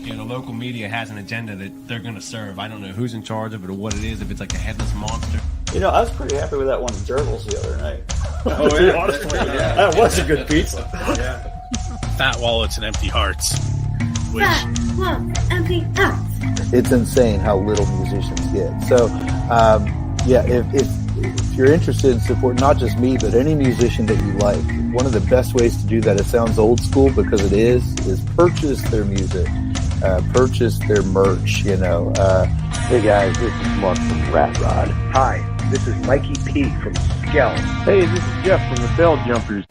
the local media has an agenda that they're going to serve. I don't know who's in charge of it or what it is, if it's like a headless monster. I was pretty happy with that one gerbils the other night. Oh, yeah. Honestly, yeah. That was a good pizza. Yeah. Fat wallets and empty hearts. Fat wallets, empty hearts. It's insane how little musicians get. So, if you're interested in support, not just me, but any musician that you like, one of the best ways to do that, it sounds old school because it is purchase their music, purchase their merch, Hey guys, this is Mark from Rat Rod. Hi, this is Mikey P from Skell. Hey, this is Jeff from the Bell Jumpers.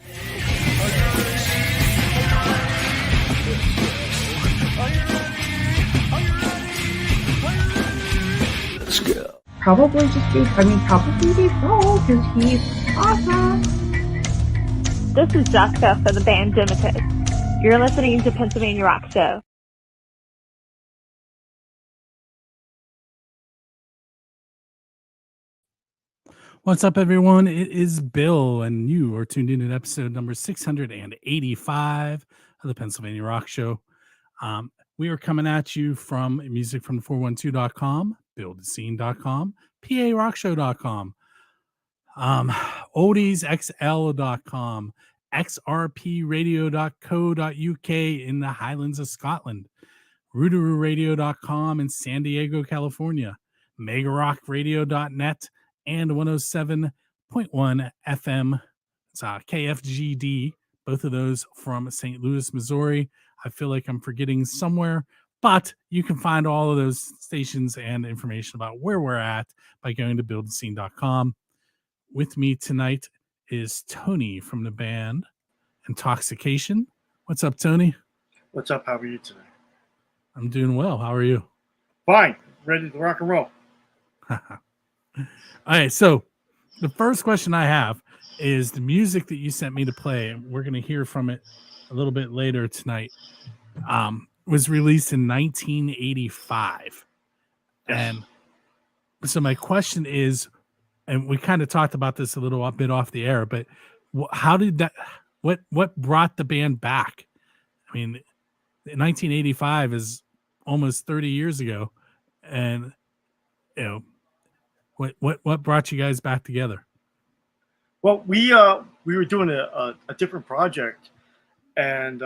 Let's go. Probably be Paul, because he's awesome. This is Jessica for the band Dimitus. You're listening to Pennsylvania Rock Show. What's up, everyone? It is Bill, and you are tuned in to episode number 685 of the Pennsylvania Rock Show. We are coming at you from musicfrom412.com, buildscene.com, parockshow.com, oldiesxl.com, xrpradio.co.uk in the Highlands of Scotland, rootaroораdio.com in San Diego, California, megarockradio.net, and 107.1 FM. It's KFGD, both of those from St. Louis, Missouri. I feel like I'm forgetting somewhere, but you can find all of those stations and information about where we're at by going to buildscene.com. With me tonight is Tony from the band Intoxxxication. What's up, Tony? What's up? How are you today? I'm doing well. How are you? Fine. Ready to rock and roll. All right. So the first question I have is the music that you sent me to play. We're going to hear from it a little bit later tonight. Was released in 1985. Yes. And so my question is, and we kind of talked about this a little bit off the air, but how did that, what brought the band back? I mean, 1985 is almost 30 years ago. And, what brought you guys back together? Well, we were doing a different project, and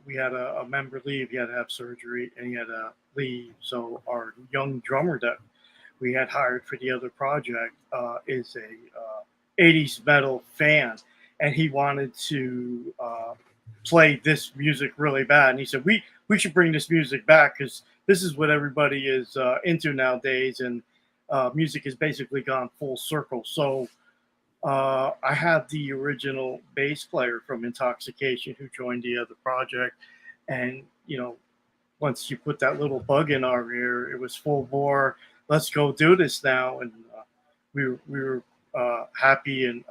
we had a member leave. He had to have surgery, and he had to leave. So our young drummer that we had hired for the other project is a 80s metal fan, and he wanted to play this music really bad. And he said, we should bring this music back because this is what everybody is into nowadays, and music has basically gone full circle. So I had the original bass player from Intoxxxication who joined the other project, and once you put that little bug in our ear, it was full bore. Let's go do this now, and we were happy and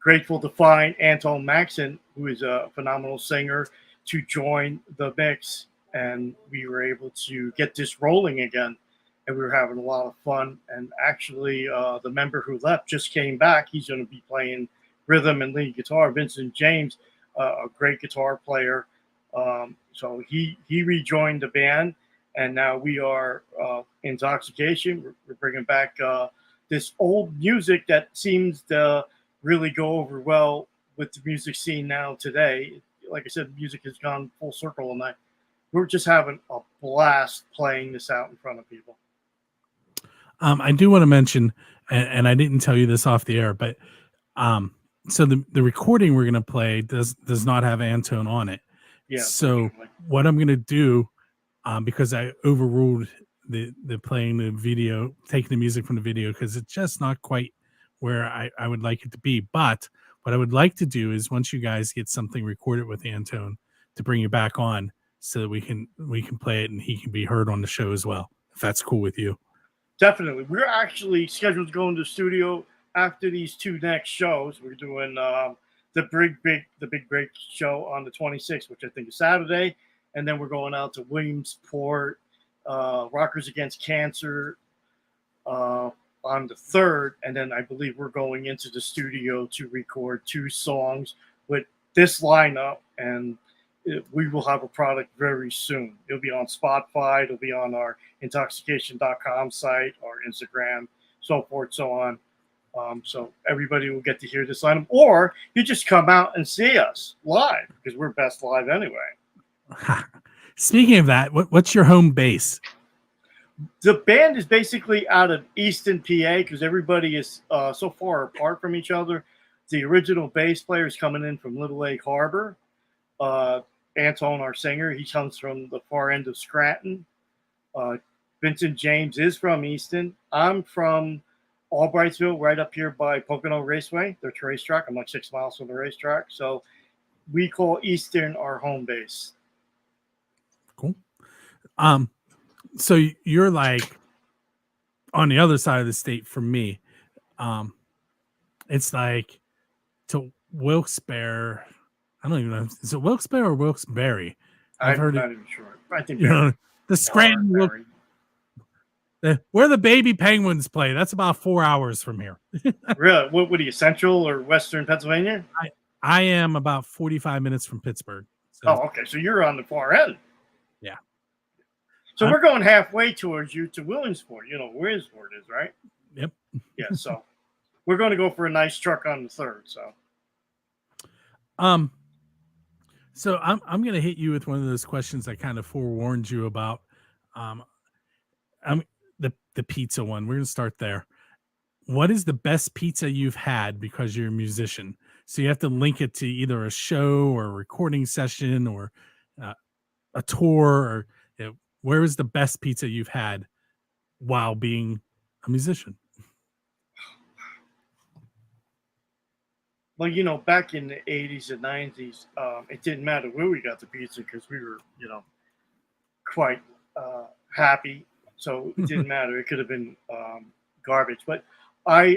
grateful to find Antone Maxson, who is a phenomenal singer, to join the mix, and we were able to get this rolling again. And we were having a lot of fun. And actually, the member who left just came back. He's going to be playing rhythm and lead guitar. Vincent James, a great guitar player. So he rejoined the band, and now we are Intoxxxication. We're bringing back this old music that seems to really go over well with the music scene now today. Like I said, music has gone full circle, and we're just having a blast playing this out in front of people. I do want to mention, and I didn't tell you this off the air, but so the recording we're going to play does not have Antone on it. Yeah. So what I'm going to do, because I overruled the playing the video, taking the music from the video, because it's just not quite where I would like it to be. But what I would like to do is once you guys get something recorded with Antone, to bring you back on so that we can play it and he can be heard on the show as well, if that's cool with you. Definitely. We're actually scheduled to go into the studio after these two next shows. We're doing the big break show on the 26th, which I think is Saturday. And then we're going out to Williamsport, Rockers Against Cancer on the 3rd. And then I believe we're going into the studio to record 2 songs with this lineup. And we will have a product very soon. It'll be on Spotify. It'll be on our intoxication.com site, our Instagram, so forth, so on. So everybody will get to hear this item, or you just come out and see us live because we're best live anyway. Speaking of that, what's your home base? The band is basically out of Easton, PA, because everybody is so far apart from each other. The original bass player is coming in from Little Lake Harbor. Antone, our singer, he comes from the far end of Scranton. Vincent James is from Easton. I'm from Albrightsville, right up here by Pocono Raceway, their racetrack. I'm like 6 miles from the racetrack. So we call Easton our home base. Cool. So you're like on the other side of the state from me. It's like to Wilkes-Barre. I don't even know. Is it Wilkes-Barre or Wilkes-Barre? I'm heard not it. even sure. I think You know, the Scranton, where the baby Penguins play. That's about 4 hours from here. Really? What are you, Central or Western Pennsylvania? I am about 45 minutes from Pittsburgh. So. Oh, okay. So you're on the far end. Yeah. So we're going halfway towards you to Williamsport. You know where Williamsport is, right? Yep. Yeah. So we're going to go for a nice truck on the 3rd. So I'm going to hit you with one of those questions I kind of forewarned you about. The pizza one. We're going to start there. What is the best pizza you've had because you're a musician? So you have to link it to either a show or a recording session or a tour, or where is the best pizza you've had while being a musician? Well, you know, back in the 80s and 90s, it didn't matter where we got the pizza because we were, you know, quite happy. So it didn't matter. It could have been garbage. But I'm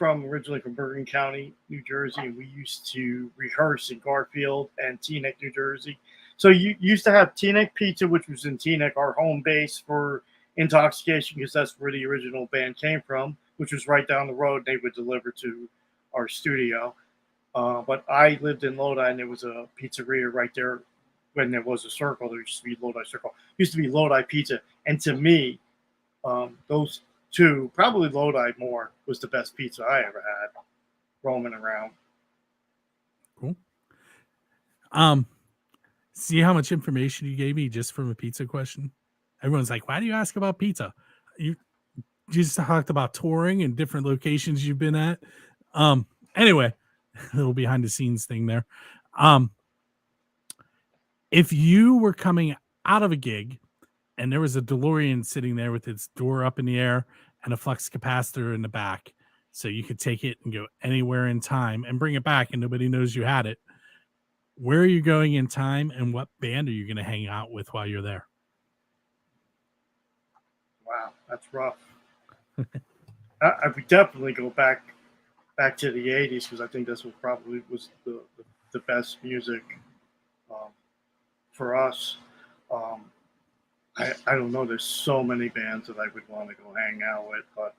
originally from Bergen County, New Jersey, and we used to rehearse in Garfield and Teaneck, New Jersey. So you used to have Teaneck Pizza, which was in Teaneck, our home base for Intoxxxication, because that's where the original band came from, which was right down the road. They would deliver to our studio. But I lived in Lodi, and there was a pizzeria right there when there was a circle. There used to be Lodi Circle. It used to be Lodi Pizza. And to me, those two, probably Lodi more, was the best pizza I ever had roaming around. Cool. See how much information you gave me just from a pizza question? Everyone's like, why do you ask about pizza? You just talked about touring and different locations you've been at. Anyway, a little behind the scenes thing there. If you were coming out of a gig and there was a DeLorean sitting there with its door up in the air and a flux capacitor in the back, so you could take it and go anywhere in time and bring it back and nobody knows you had it, where are you going in time and what band are you going to hang out with while you're there? Wow, that's rough. I would definitely go back to the 80s because I think this was probably the best music for us. I don't know. There's so many bands that I would want to go hang out with, but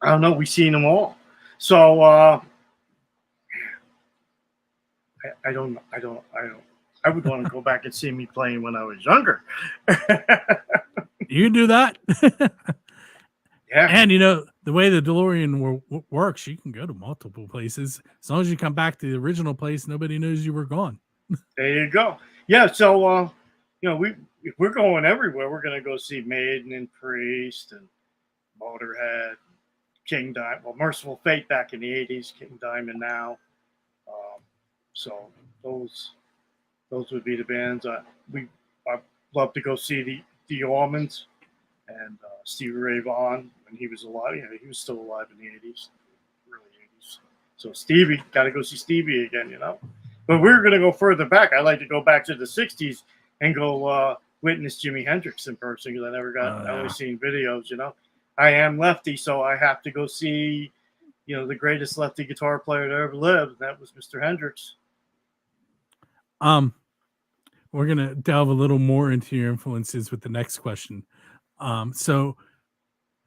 I don't know. We've seen them all, so I don't. I would want to go back and see me playing when I was younger. You can do that. Yeah. And you know, the way the DeLorean works, you can go to multiple places. As long as you come back to the original place, nobody knows you were gone. There you go. Yeah, so you know, if we're going everywhere, we're gonna go see Maiden and Priest and Motorhead, King Diamond, well, Merciful Fate back in the 80s, King Diamond now. So those would be the bands. I'd love to go see the Almonds and Stevie Ray Vaughan when he was alive. Yeah, he was still alive in the 80s, early 80s. So Stevie, got to go see Stevie again, you know. But we're going to go further back. I'd like to go back to the 60s and go witness Jimi Hendrix in person because I never got, I only seen videos, you know. I am lefty, so I have to go see, you know, the greatest lefty guitar player that ever lived. And that was Mr. Hendrix. We're going to delve a little more into your influences with the next question. So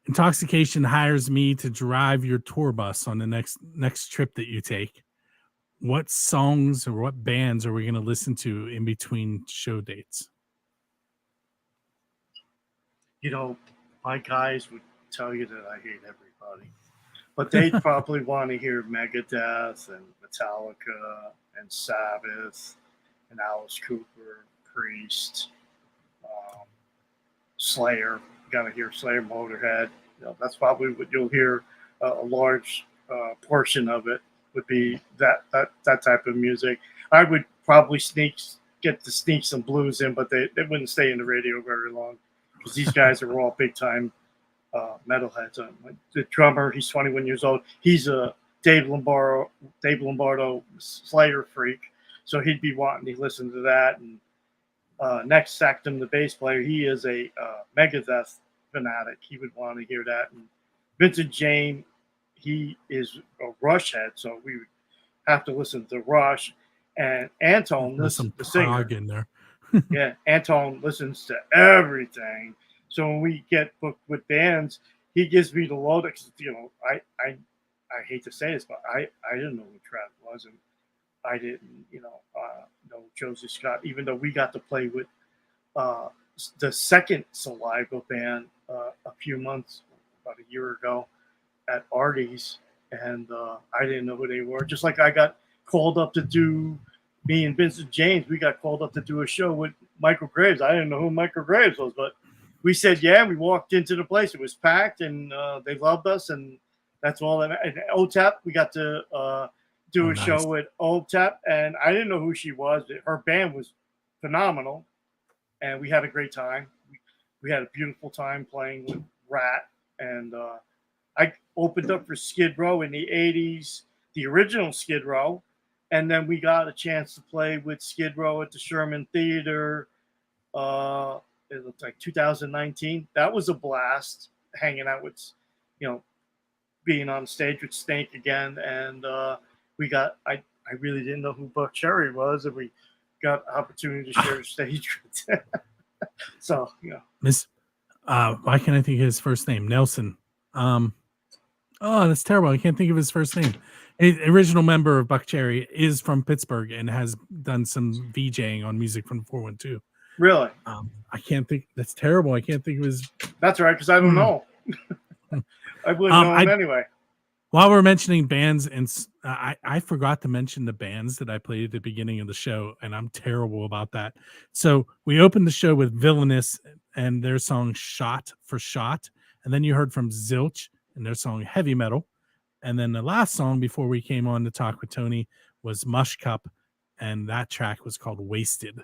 Intoxxxication hires me to drive your tour bus on the next trip that you take. what songs or what bands are we going to listen to in between show dates? You know, my guys would tell you that I hate everybody, but they'd probably want to hear Megadeth and Metallica and Sabbath and Alice Cooper, Priest, Slayer. You got to hear Slayer, Motorhead. You know, that's probably what you'll hear. A large portion of it would be that type of music. I would probably get to sneak some blues in, but they wouldn't stay in the radio very long because these guys are all big time metalheads. The drummer, he's 21 years old. He's a Dave Lombardo Slayer freak, so he'd be wanting to listen to that. And Nex Sanctum, the bass player, he is a Megadeth fanatic. He would want to hear that. And Vincent James, he is a Rush head, so we would have to listen to Rush. And Antone, the singer, in there. yeah, Antone listens to everything. So when we get booked with bands, he gives me the load. You know, I hate to say this, but I didn't know who Trav was, and I didn't, know Josie Scott, even though we got to play with the second Saliva band a few months, about a year ago, at Artie's, and I didn't know who they were. Just like I got called up to do, me and Vincent James, we got called up to do a show with Michael Graves. I didn't know who Michael Graves was, but we said, yeah, we walked into the place. It was packed, and they loved us, and that's all. And OTAP, we got to do a show with OTAP, and I didn't know who she was. Her band was phenomenal, and we had a great time. We had a beautiful time playing with Rat, and I opened up for Skid Row in the 80s, the original Skid Row, and then we got a chance to play with Skid Row at the Sherman Theater. It looked like 2019. That was a blast, hanging out with, being on stage with Stank again. And we got, I really didn't know who Buck Cherry was, and we got opportunity to share stage with him. So, why can't I think of his first name? Nelson. Oh, that's terrible. I can't think of his first name. A original member of Buck Cherry is from Pittsburgh and has done some VJing on Music from 412. Really? I can't think. That's terrible. I can't think of his. That's right, because I don't know. I wouldn't know him anyway. While we're mentioning bands, and I forgot to mention the bands that I played at the beginning of the show, and I'm terrible about that. So we opened the show with Villainous and their song Shot for Shot. And then you heard from Zilch and their song Heavy Metal. And then the last song before we came on to talk with Tony was Mush Cup, and that track was called Wasted.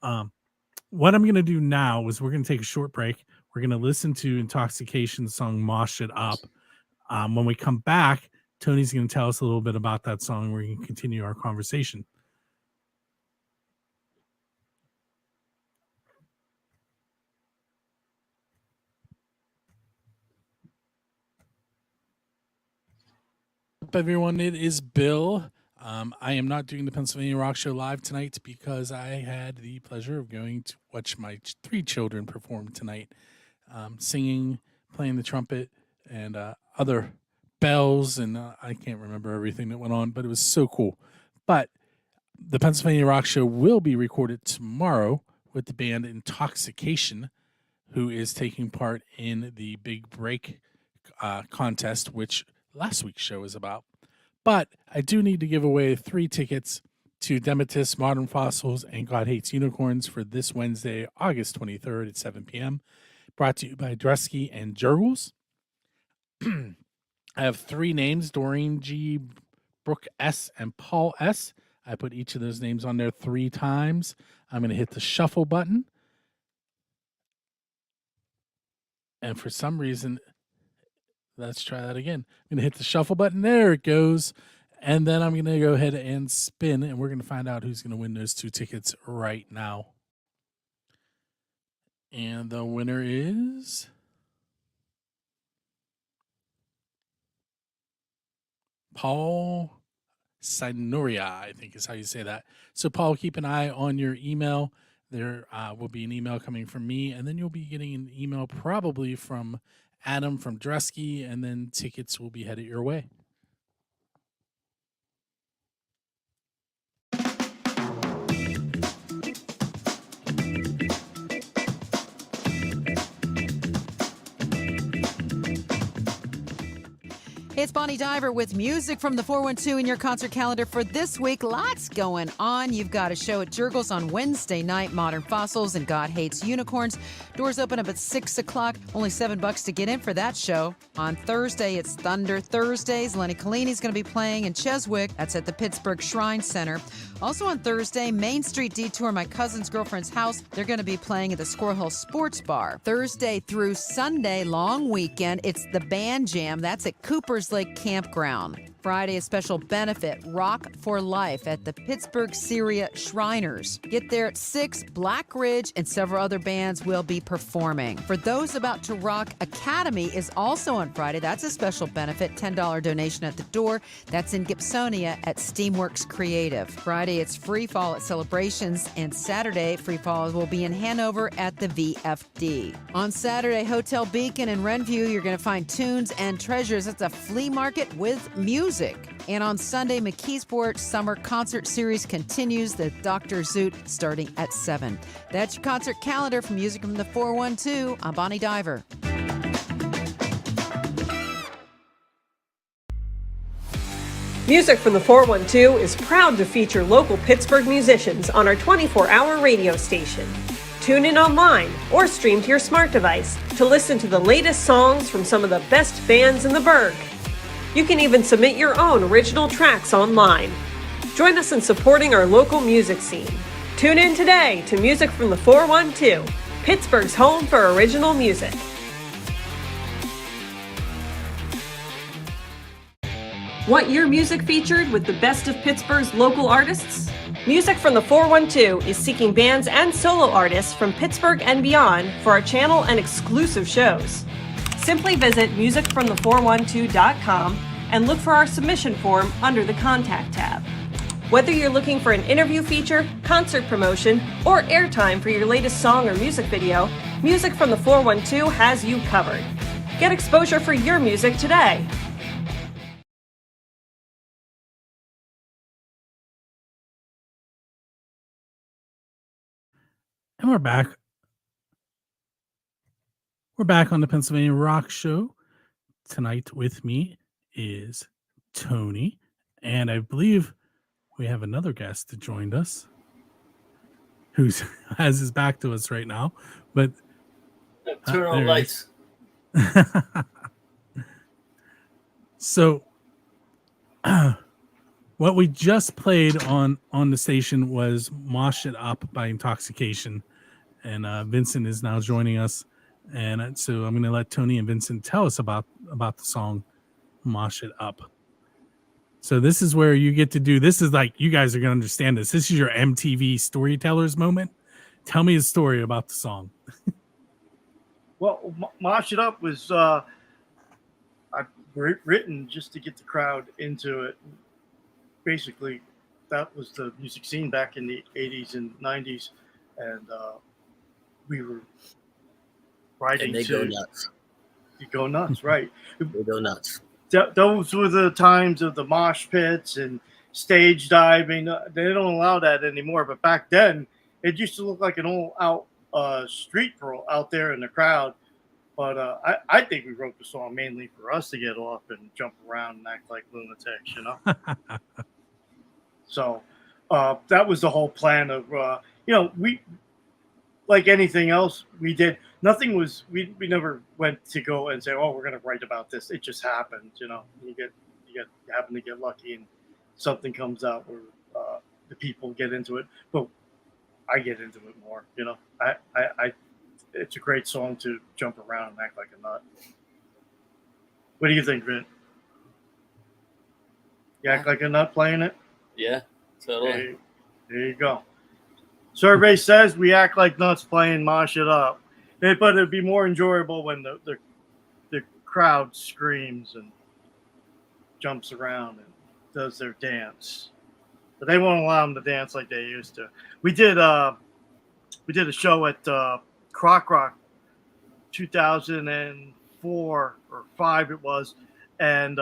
What I'm going to do now is we're going to take a short break. We're going to listen to Intoxxxication's song Mosh It Up. When we come back, Tony's going to tell us a little bit about that song. We're going to continue our conversation. Up, everyone, it is Bill. I am not doing the Pennsylvania Rock Show live tonight because I had the pleasure of going to watch my 3 children perform tonight, singing, playing the trumpet, and other bells, and I can't remember everything that went on, but it was so cool. But the Pennsylvania Rock Show will be recorded tomorrow with the band Intoxxxication, who is taking part in the Big Break contest, which last week's show is about. But I do need to give away 3 tickets to Dematis, Modern Fossils, and God Hates Unicorns for this Wednesday, August 23rd at 7 p.m. Brought to you by Dresky and Jurgles. I have 3 names, Doreen G., Brooke S., and Paul S. I put each of those names on there 3 times. I'm going to hit the shuffle button. And for some reason, let's try that again. I'm going to hit the shuffle button. There it goes. And then I'm going to go ahead and spin, and we're going to find out who's going to win those 2 tickets right now. And the winner is Paul Sinuria, I think is how you say that. So, Paul, keep an eye on your email. There will be an email coming from me, and then you'll be getting an email probably from Adam from Dresky, and then tickets will be headed your way. It's Bonnie Diver with music from the 412 in your concert calendar for this week. Lots going on. You've got a show at Jurgles on Wednesday night, Modern Fossils and God Hates Unicorns. Doors open up at 6 o'clock. Only $7 to get in for that show. On Thursday, it's Thunder Thursdays. Lenny Collini's going to be playing in Cheswick. That's at the Pittsburgh Shrine Center. Also on Thursday, Main Street Detour, my cousin's girlfriend's house. They're going to be playing at the Squirrel Hill Sports Bar. Thursday through Sunday, long weekend, it's the Band Jam. That's at Cooper's Lake Campground. Friday, a special benefit, Rock for Life at the Pittsburgh Syria Shriners. Get there at 6. Black Ridge and several other bands will be performing. For those about to rock, Academy is also on Friday. That's a special benefit, $10 donation at the door. That's in Gibsonia at Steamworks Creative. Friday, it's Free Fall at Celebrations, and Saturday, Free Fall will be in Hanover at the VFD. On Saturday, Hotel Beacon in Renview, you're going to find tunes and treasures. It's a flea market with music. And on Sunday, McKeesport Summer Concert Series continues. The Dr. Zoot starting at 7. That's your concert calendar for Music from the 412. I'm Bonnie Diver. Music from the 412 is proud to feature local Pittsburgh musicians on our 24-hour radio station. Tune in online or stream to your smart device to listen to the latest songs from some of the best bands in the burg. You can even submit your own original tracks online. Join us in supporting our local music scene. Tune in today to Music from the 412, Pittsburgh's home for original music. Want your music featured with the best of Pittsburgh's local artists? Music from the 412 is seeking bands and solo artists from Pittsburgh and beyond for our channel and exclusive shows. Simply visit musicfromthe412.com and look for our submission form under the Contact tab. Whether you're looking for an interview feature, concert promotion, or airtime for your latest song or music video, Music from the 412 has you covered. Get exposure for your music today. And we're back. We're back on the Pennsylvania Rock Show. Tonight with me is Tony, and I believe we have another guest that joined us who has his back to us right now. But turn on lights. So what we just played on the station was Mosh It Up by Intoxxxication, and Vincent is now joining us. And so I'm going to let Tony and Vincent tell us about the song Mosh It Up. So this is where you get to do, this is like, you guys are going to understand this. This is your MTV storytellers moment. Tell me a story about the song. Well, Mosh It Up was written just to get the crowd into it. Basically, that was the music scene back in the 80s and 90s. And we were writing and they go nuts. You go nuts, right. They go nuts. Those were the times of the mosh pits and stage diving. They don't allow that anymore. But back then, it used to look like an all-out street brawl out there in the crowd. But I think we wrote the song mainly for us to get off and jump around and act like lunatics, you know? So that was the whole plan of, we, like anything else we did, nothing was, we never went to go and say, oh, we're going to write about this. It just happened, you know, you happen to get lucky and something comes out where the people get into it, but I get into it more, you know, it's a great song to jump around and act like a nut. What do you think, Vin? You act like a nut playing it? Yeah, totally. There you go. Survey says we act like nuts playing Mosh It Up. But it'd be more enjoyable when the crowd screams and jumps around and does their dance. But they won't allow them to dance like they used to. We did a show at Croc Rock 2004 or 5 it was, and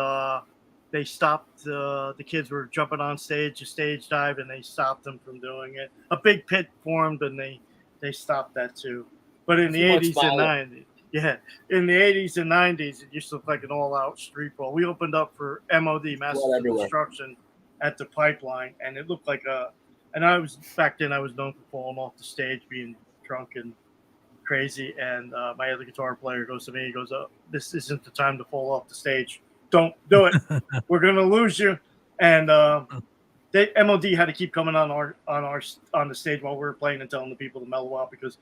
they stopped the kids were jumping on stage to stage dive, and they stopped them from doing it. A big pit formed, and they stopped that too. But in the 80s and 90s, Yeah, in the 80s and 90s, it used to look like an all-out street brawl. We opened up for MOD, Master Destruction, at the Pipeline, and it looked like a. And back then I was known for falling off the stage, being drunk and crazy. And my other guitar player goes to me, he goes, "This isn't the time to fall off the stage. Don't do it. We're gonna lose you." And MOD had to keep coming on the stage while we were playing and telling the people to mellow out because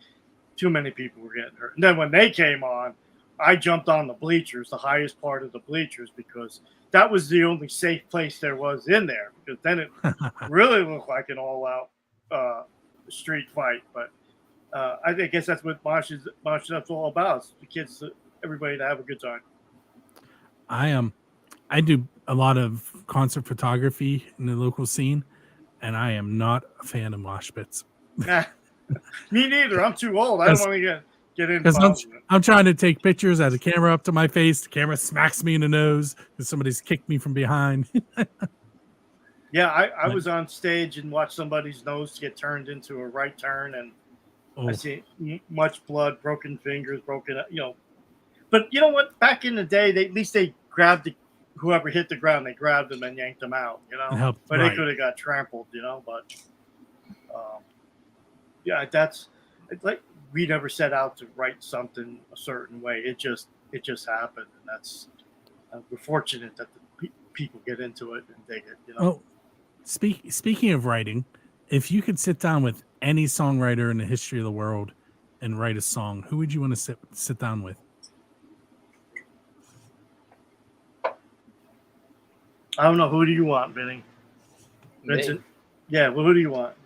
too many people were getting hurt. And then when they came on, I jumped on the bleachers, the highest part of the bleachers, because that was the only safe place there was in there. Because then it really looked like an all-out street fight. But I guess that's what Mosh Up's all about. It's the kids, everybody to have a good time. I do a lot of concert photography in the local scene, and I am not a fan of mosh pits. Me neither. I'm too old. I don't want to get involved. I'm trying to take pictures. I have the camera up to my face. The camera smacks me in the nose because somebody's kicked me from behind. Yeah, I was on stage and watched somebody's nose get turned into a right turn, and I see much blood, broken fingers, broken. But you know what? Back in the day, at least they grabbed whoever hit the ground. They grabbed them and yanked them out. But they could have got trampled. But. Yeah, it's like we never set out to write something a certain way. It just happened, and that's we're fortunate that the people get into it and dig it. Oh, speaking of writing, if you could sit down with any songwriter in the history of the world and write a song, who would you want to sit down with? I don't know. Who do you want, Vinny? Vincent? Yeah. Well, who do you want?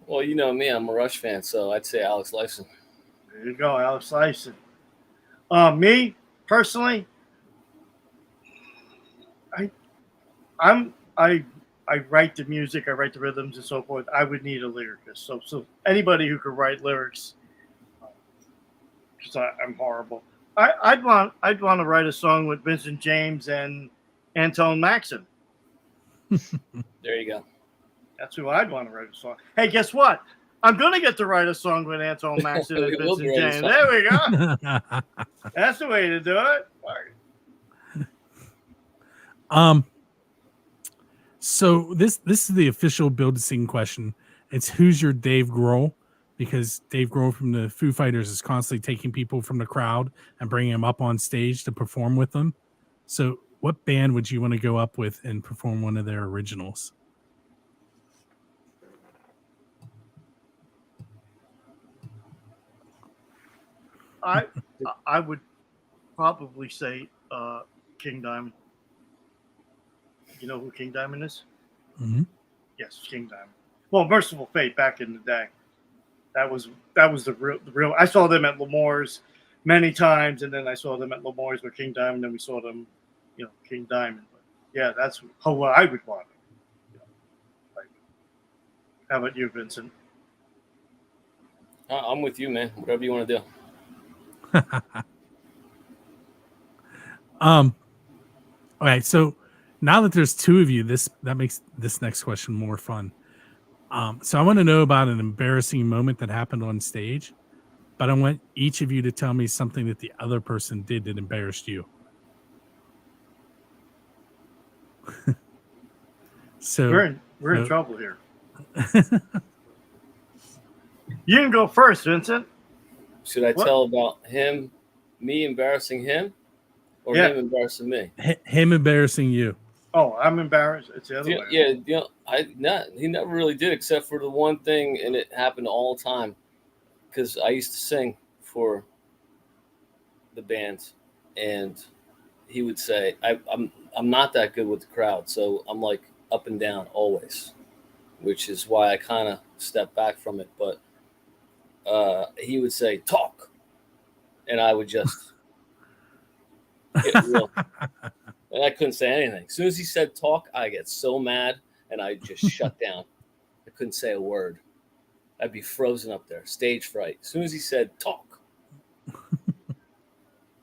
Well, you know me, I'm a Rush fan, so I'd say Alex Lifeson. There you go, Alex Lifeson. Me personally, I write the music, I write the rhythms and so forth. I would need a lyricist. So anybody who could write lyrics, because I'm horrible. I'd want to write a song with Vincent James and Antone Maxson. There you go. That's who I'd want to write a song. Hey, guess what? I'm going to get to write a song with Antone Maxson and Vincent James. There we go. That's the way to do it. So this is the official Build a Scene question. It's who's your Dave Grohl? Because Dave Grohl from the Foo Fighters is constantly taking people from the crowd and bringing them up on stage to perform with them. So what band would you want to go up with and perform one of their originals? I would probably say King Diamond. You know who King Diamond is? Mm-hmm. Yes, King Diamond. Well, Merciful Fate back in the day. That was the real. I saw them at L'Amour's many times, and then I saw them at L'Amour's with King Diamond, and we saw them, King Diamond. But yeah, that's how I would want it. How about you, Vincent? I'm with you, man. Whatever you want to do. All right, so now that there's two of you, that makes this next question more fun. So I want to know about an embarrassing moment that happened on stage, but I want each of you to tell me something that the other person did that embarrassed you. So we're in trouble here. You can go first, Vincent. Should I tell about me embarrassing him, or him embarrassing me? Him embarrassing you. Oh, I'm embarrassed. It's the other way. Yeah, he never really did, except for the one thing, and it happened all the time, because I used to sing for the bands, and he would say, "I'm not that good with the crowd, so I'm like up and down always," which is why I kind of stepped back from it, but. He would say, "Talk," and I would just get real. And I couldn't say anything. As soon as he said "talk," I get so mad, and I just shut down. I couldn't say a word. I'd be frozen up there, stage fright. As soon as he said "talk,"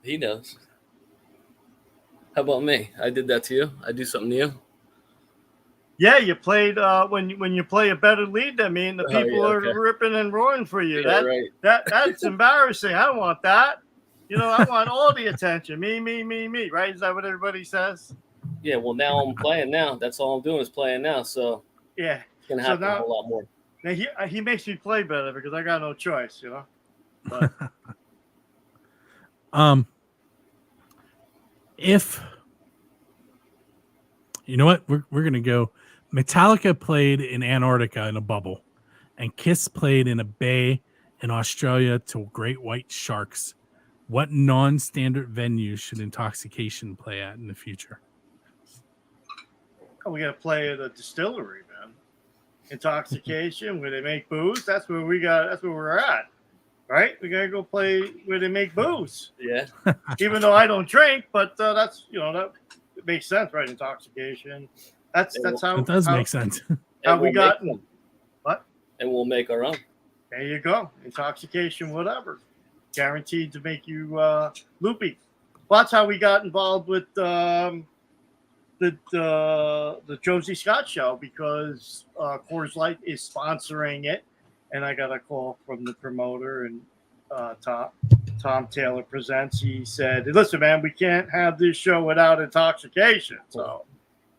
he knows. How about me? I did that to you. I do something to you. Yeah, you played when you play a better lead than me, and the people are ripping and roaring for you. That's embarrassing. I don't want that. You know, I want all the attention. Me, right? Is that what everybody says? Yeah, well, now I'm playing now. That's all I'm doing is playing now. So yeah, it's going to happen a whole lot more. Now he makes me play better because I got no choice, you know. But if you know what, we're gonna go. Metallica played in Antarctica in a bubble, and Kiss played in a bay in Australia to great white sharks. What non-standard venue should Intoxxxication play at in the future? we got to play at a distillery, man. Intoxication, where they make booze. That's where we're at, right? We gotta go play where they make booze. Yeah. Even though I don't drink, but that's that it makes sense, right? Intoxication. That's how it does make sense. How we got what? And we'll make our own. There you go. Intoxication, whatever. Guaranteed to make you loopy. Well, that's how we got involved with the Josie Scott show, because Coors Light is sponsoring it, and I got a call from the promoter, and Tom Taylor Presents. He said, "Listen, man, we can't have this show without Intoxication, so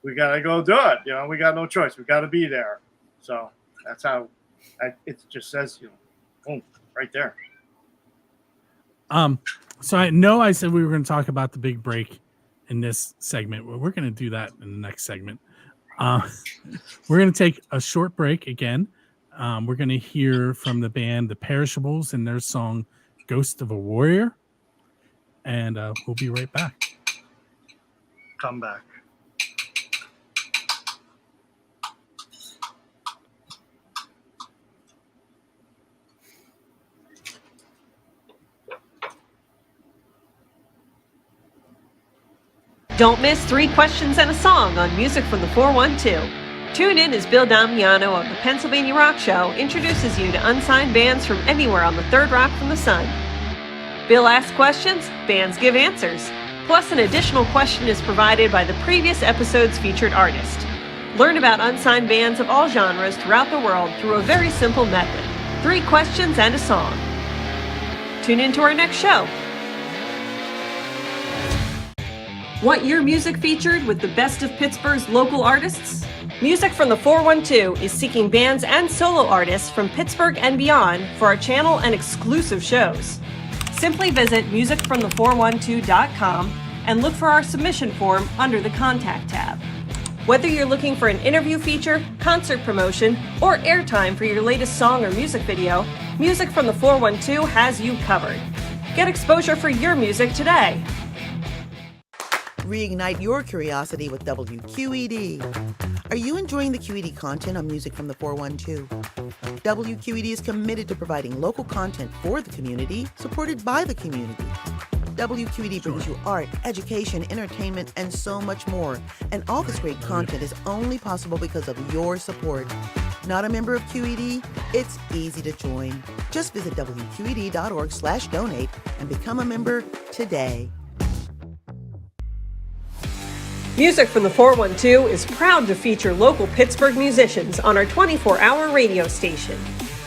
we got to go do it. We got no choice. We got to be there." So that's how it just says, boom, right there. So I know I said we were going to talk about the big break in this segment. Well, we're going to do that in the next segment. We're going to take a short break again. We're going to hear from the band The Perishables and their song Ghost of a Warrior. And we'll be right back. Come back. Don't miss 3 Questions and a Song on Music from the 412. Tune in as Bill Damiano of the Pennsylvania Rock Show introduces you to unsigned bands from anywhere on the third rock from the sun. Bill asks questions, bands give answers. Plus, an additional question is provided by the previous episode's featured artist. Learn about unsigned bands of all genres throughout the world through a very simple method. 3 questions and a song. Tune in to our next show. Want your music featured with the best of Pittsburgh's local artists? Music from the 412 is seeking bands and solo artists from Pittsburgh and beyond for our channel and exclusive shows. Simply visit musicfromthe412.com and look for our submission form under the Contact tab. Whether you're looking for an interview feature, concert promotion, or airtime for your latest song or music video, Music from the 412 has you covered. Get exposure for your music today. Reignite your curiosity with WQED. Are you enjoying the QED content on Music from the 412? WQED is committed to providing local content for the community, supported by the community. WQED brings you art, education, entertainment, and so much more. And all this great content is only possible because of your support. Not a member of QED? It's easy to join. Just visit WQED.org/donate and become a member today. Music from the 412 is proud to feature local Pittsburgh musicians on our 24-hour radio station.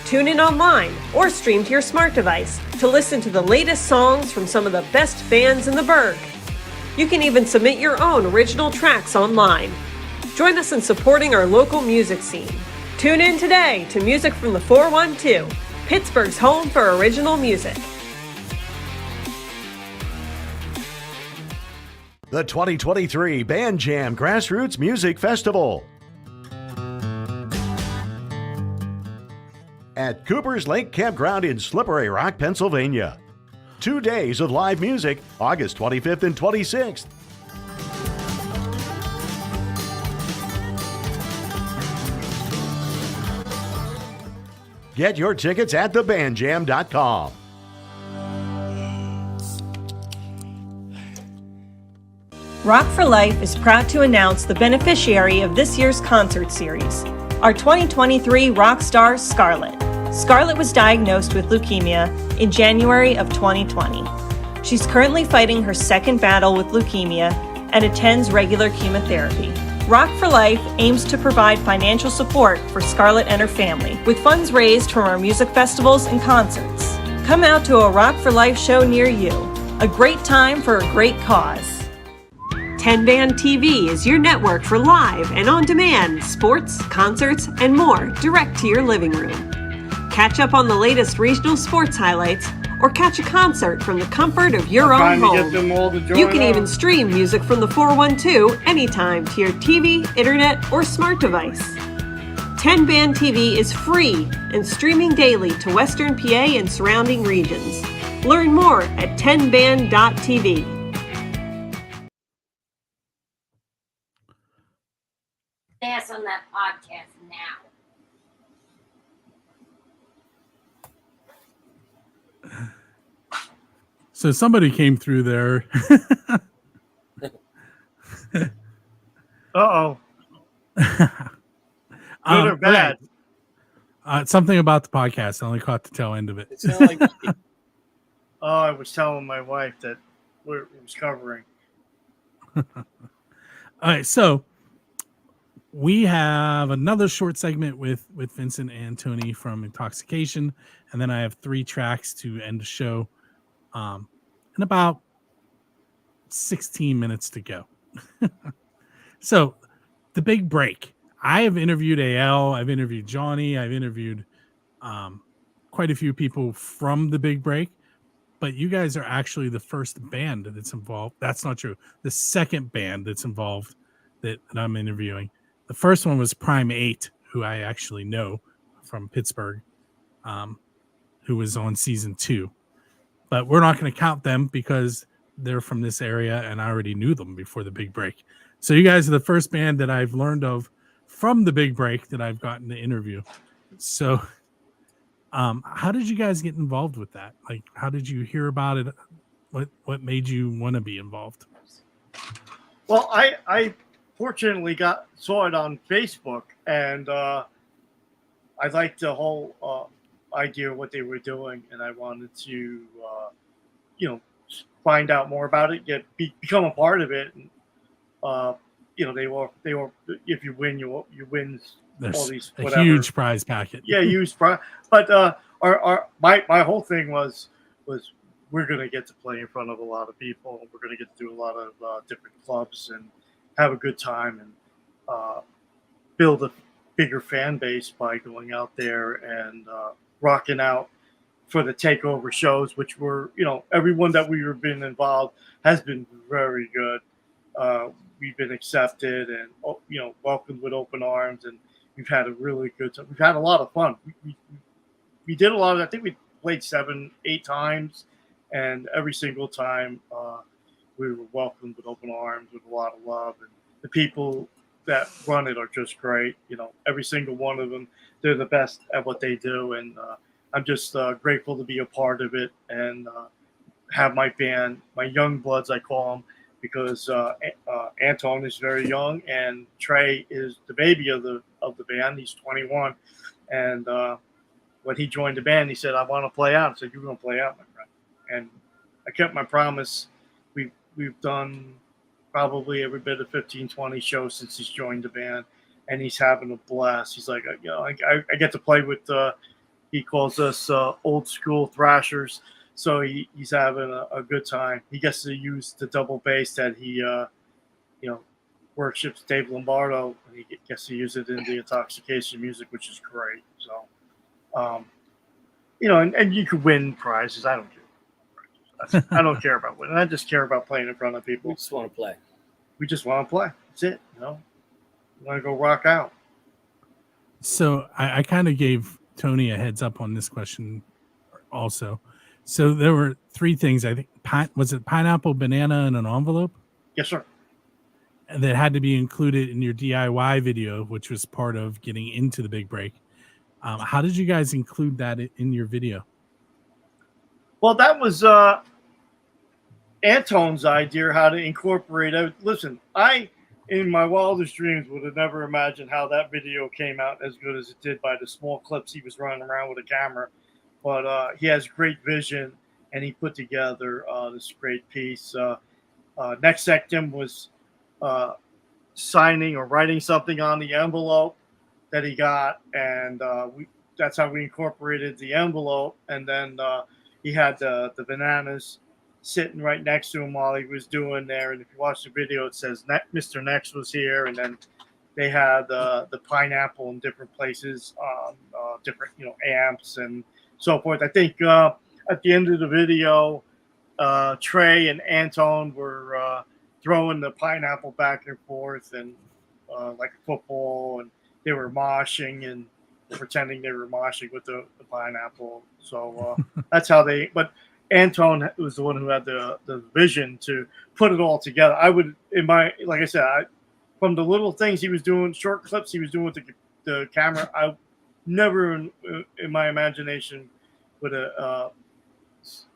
Tune in online or stream to your smart device to listen to the latest songs from some of the best bands in the burg. You can even submit your own original tracks online. Join us in supporting our local music scene. Tune in today to Music from the 412, Pittsburgh's home for original music. The 2023 Band Jam Grassroots Music Festival at Cooper's Lake Campground in Slippery Rock, Pennsylvania. 2 days of live music, August 25th and 26th. Get your tickets at thebandjam.com. Rock for Life is proud to announce the beneficiary of this year's concert series, our 2023 rock star Scarlett. Scarlett was diagnosed with leukemia in January of 2020. She's currently fighting her second battle with leukemia and attends regular chemotherapy. Rock for Life aims to provide financial support for Scarlett and her family, with funds raised from our music festivals and concerts. Come out to a Rock for Life show near you. A great time for a great cause. 10 Band TV is your network for live and on-demand sports, concerts, and more direct to your living room. Catch up on the latest regional sports highlights or catch a concert from the comfort of your own home. You can even stream music from the 412 anytime to your TV, internet, or smart device. 10 Band TV is free and streaming daily to Western PA and surrounding regions. Learn more at 10band.tv. That's on that podcast now. So somebody came through there. Uh-oh. Good or bad? Something about the podcast. I only caught the tail end of it. It sounded like I was telling my wife that it was covering. All right, so we have another short segment with Vincent and Tony from Intoxxxication, and then I have 3 tracks to end the show in about 16 minutes to go. So the big break. I have interviewed AL, I've interviewed Johnny, I've interviewed quite a few people from the big break, but you guys are actually the first band that's involved. That's not true. The second band that's involved that I'm interviewing. The first one was Prime 8, who I actually know from Pittsburgh, who was on season 2. But we're not going to count them because they're from this area and I already knew them before the big break. So you guys are the first band that I've learned of from the big break that I've gotten to interview. So how did you guys get involved with that? Like, how did you hear about it? What made you want to be involved? Well, I fortunately saw it on Facebook, and I liked the whole idea of what they were doing, and I wanted to, find out more about it, become a part of it. And, they were. If you win, you win. There's all these a whatever. huge prize packet. Yeah, huge prize. But my whole thing was we're gonna get to play in front of a lot of people. We're gonna get to do a lot of different clubs and have a good time and build a bigger fan base by going out there and rocking out for the takeover shows, which were, everyone that we've been involved has been very good. We've been accepted and, welcomed with open arms, and we've had a really good time. We've had a lot of fun. We did a lot of, I think we played 7-8 times, and every single time we were welcomed with open arms, with a lot of love. And the people that run it are just great. Every single one of them, they're the best at what they do. And I'm just grateful to be a part of it and have my band, my young bloods, I call them, because Antone is very young and Trey is the baby of the band. He's 21, and when he joined the band, he said, "I want to play out." I said, "You're going to play out, my friend," and I kept my promise. We've done probably every bit of 15-20 shows since he's joined the band, and he's having a blast. He's like, I get to play with. He calls us old school thrashers. So he's having a good time. He gets to use the double bass that he, worships Dave Lombardo, and he gets to use it in the Intoxxxication music, which is great. So, and you could win prizes. I don't care. I don't care about winning. I just care about playing in front of people. We just want to play. We just want to play. That's it. We want to go rock out. So I kind of gave Tony a heads up on this question also. So there were 3 things, I think. Was it pineapple, banana, and an envelope? Yes, sir. And that had to be included in your DIY video, which was part of getting into the big break. How did you guys include that in your video? Well, that was Antone's idea, how to incorporate it. Listen, I, in my wildest dreams, would have never imagined how that video came out as good as it did by the small clips he was running around with a camera. But he has great vision, and he put together this great piece. Nex Sanctum was signing or writing something on the envelope that he got, and that's how we incorporated the envelope. And then he had the bananas sitting right next to him while he was doing there. And if you watch the video, it says Mr. Nex was here, and then they had the pineapple in different places on different amps and so forth. I think at the end of the video, Trey and Antone were throwing the pineapple back and forth and like a football, and they were moshing and pretending they were moshing with the pineapple. So that's how they. But Antone was the one who had the vision to put it all together. I would, like I said, from the little things he was doing, short clips he was doing with the camera, I never in my imagination would have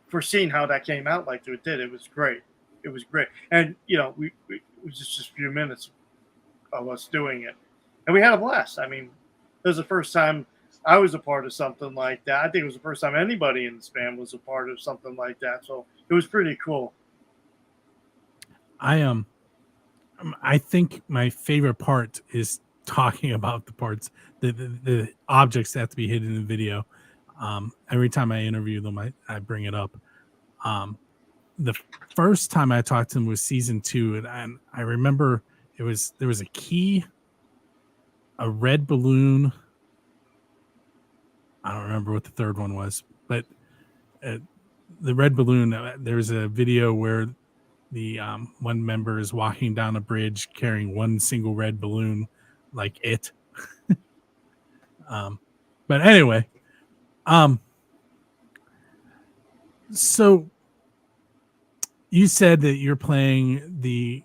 foreseen how that came out like it did. It was great. It was great. And, it was just a few minutes of us doing it. And we had a blast. I mean, it was the first time I was a part of something like that. I think it was the first time anybody in this band was a part of something like that. So it was pretty cool. I think my favorite part is talking about the parts, the objects that have to be hidden in the video. Every time I interview them, I bring it up. The first time I talked to him was season 2, and I remember there was a key, a red balloon. I don't remember what the third one was, but the red balloon. There's a video where the one member is walking down a bridge carrying one single red balloon, like it. But anyway, so you said that you're playing the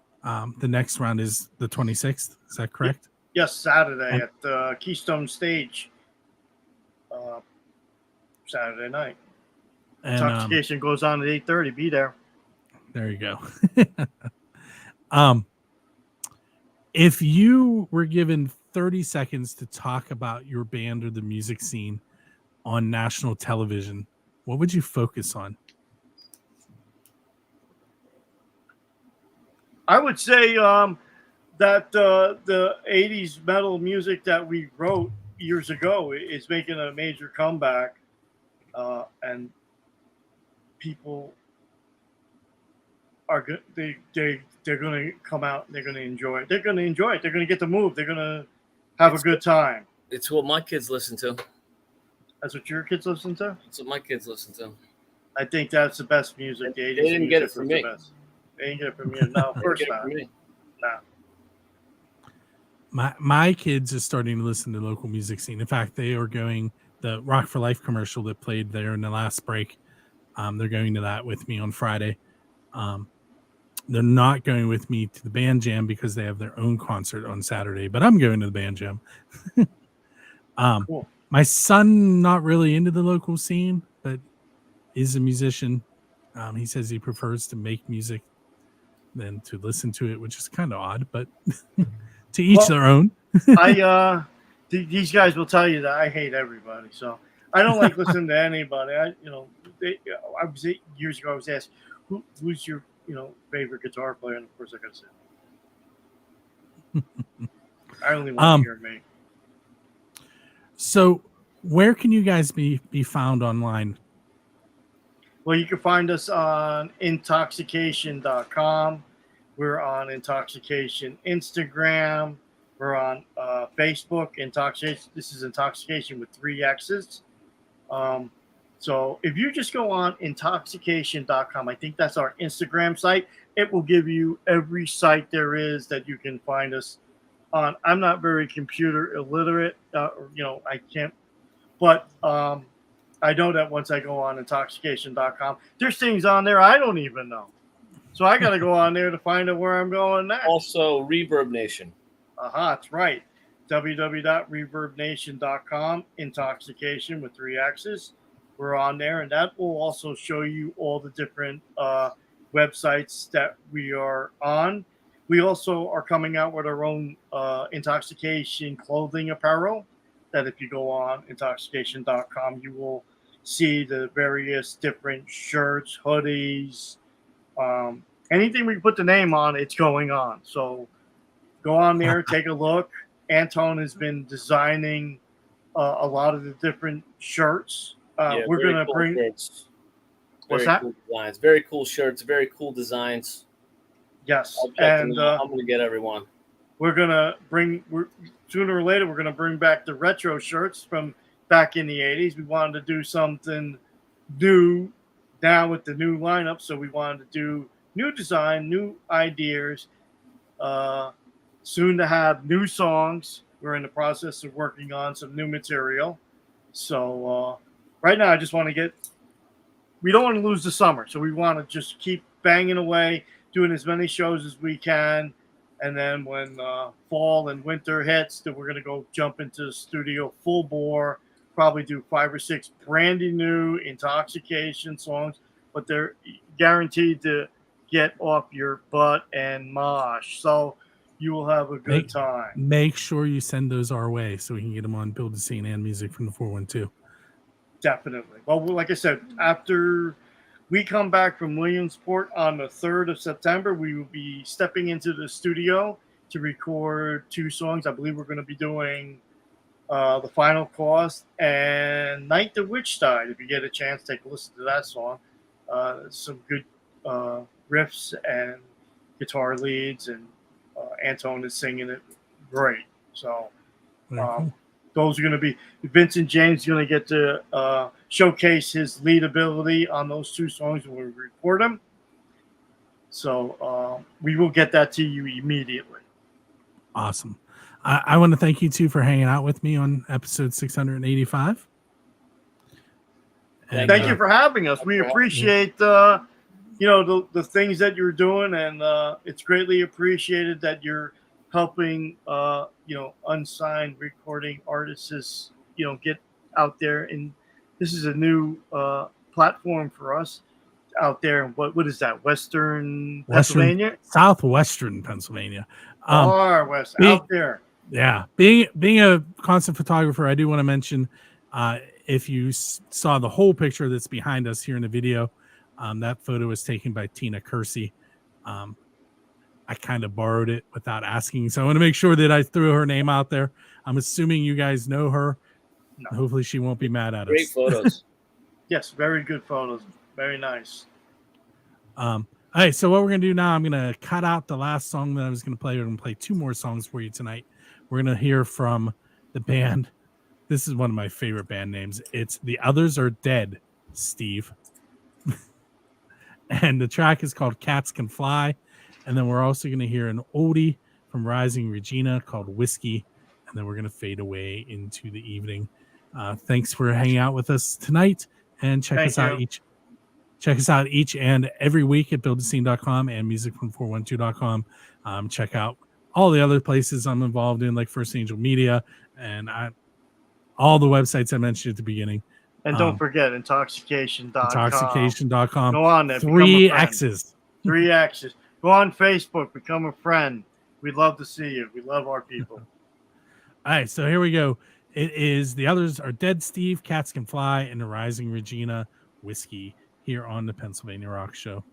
next round is the 26th. Is that correct? Yes, Saturday at the Keystone Stage. Saturday night. And, Intoxication goes on at 8:30. Be there. There you go. If you were given 30 seconds to talk about your band or the music scene on national television, what would you focus on? I would say that the 80s metal music that we wrote years ago is making a major comeback, and people are good. They're going to come out and they're going to enjoy it. They're going to enjoy it. They're going to get the move. They're going to have a good time. It's what my kids listen to. That's what your kids listen to? That's what my kids listen to. I think that's the best music. The 80s they didn't get it from me. They didn't get it from you. No, of course not. No. My kids are starting to listen to local music scene. In fact, they are going the Rock for Life commercial that played there in the last break. They're going to that with me on Friday. They're not going with me to the band jam because they have their own concert on Saturday, but I'm going to the band jam. Cool. My son, not really into the local scene, but is a musician. He says he prefers to make music than to listen to it, which is kind of odd, but to each their own. These guys will tell you that I hate everybody, so I don't like listening to anybody. Years ago I was asked, who's your favorite guitar player, and of course I gotta say, I only want to hear me. So where can you guys be found online? Well, you can find us on intoxication.com. We're on Intoxxication Instagram. We're on Facebook. Intoxication. This is Intoxication with 3 X's. So if you just go on intoxication.com, I think that's our Instagram site. It will give you every site there is that you can find us on. I'm not very computer illiterate. I can't. But I know that once I go on intoxication.com, there's things on there I don't even know. So I got to go on there to find out where I'm going next. Also, Reverb Nation. That's right. www.reverbnation.com, Intoxication with 3 X's. We're on there, and that will also show you all the different websites that we are on. We also are coming out with our own intoxication clothing apparel that if you go on intoxication.com, you will see the various different shirts, hoodies, anything we can put the name on, it's going on. So go on there, take a look. Antone has been designing a lot of the different shirts. We're going to bring shirts. What's Very that? cool designs. Very cool shirts. Very cool designs. Yes, I'll check them and out. I'm gonna get everyone. Sooner or later we're gonna bring back the retro shirts from back in the '80s. We wanted to do something new now with the new lineup, so we wanted to do new design, new ideas. Soon to have new songs. We're in the process of working on some new material. So right now, I just want to get. We don't want to lose the summer, so we want to just keep banging away, doing as many shows as we can, and then when fall and winter hits, then we're gonna go jump into the studio full bore. Probably do 5 or 6 brand new Intoxxxication songs, but they're guaranteed to get off your butt and mosh. So you will have a good time. Make sure you send those our way so we can get them on Build a Scene and Music from the 412. Definitely. Well, like I said, after we come back from Williamsport on the 3rd of September, we will be stepping into the studio to record 2 songs. I believe we're going to be doing The Final Cost and Night the Witch Died. If you get a chance, take a listen to that song. Some good riffs and guitar leads, and Antone is singing it great. So those are going to be Vincent James going to get to showcase his lead ability on those 2 songs when we record them. So we will get that to you immediately. Awesome. I want to thank you two for hanging out with me on episode 685. And, thank you for having us. We appreciate the things that you're doing, and it's greatly appreciated that you're helping unsigned recording artists get out there. And this is a new platform for us out there. What is that? Western Pennsylvania? Southwestern Pennsylvania. Far west, out there. Yeah. Being a concert photographer, I do want to mention, if you saw the whole picture that's behind us here in the video, that photo was taken by Tina Kersey. I kind of borrowed it without asking, so I want to make sure that I threw her name out there. I'm assuming you guys know her. No. Hopefully she won't be mad at Great us. photos. Yes, very good photos. Very nice. All right, so what we're going to do now, I'm going to cut out the last song that I was going to play. We're going to play 2 more songs for you tonight. We're going to hear from the band. This is one of my favorite band names. It's The Others Are Dead, Steve. And the track is called Cats Can Fly. And then we're also going to hear an oldie from Rising Regina called Whiskey. And then we're going to fade away into the evening. Thanks for hanging out with us tonight. And check us out each and every week at buildascene.com and musicfrom412.com. Check out all the other places I'm involved in, like First Angel Media and all the websites I mentioned at the beginning. And don't forget intoxication.com. Intoxxication.com. Go on there. 3 X's. 3 X's. Go on Facebook. Become a friend. We'd love to see you. We love our people. All right, so here we go. It is The Others Are Dead, Steve, Cats Can Fly, and the Rising Regina, Whiskey, here on the Pennsylvania Rock Show.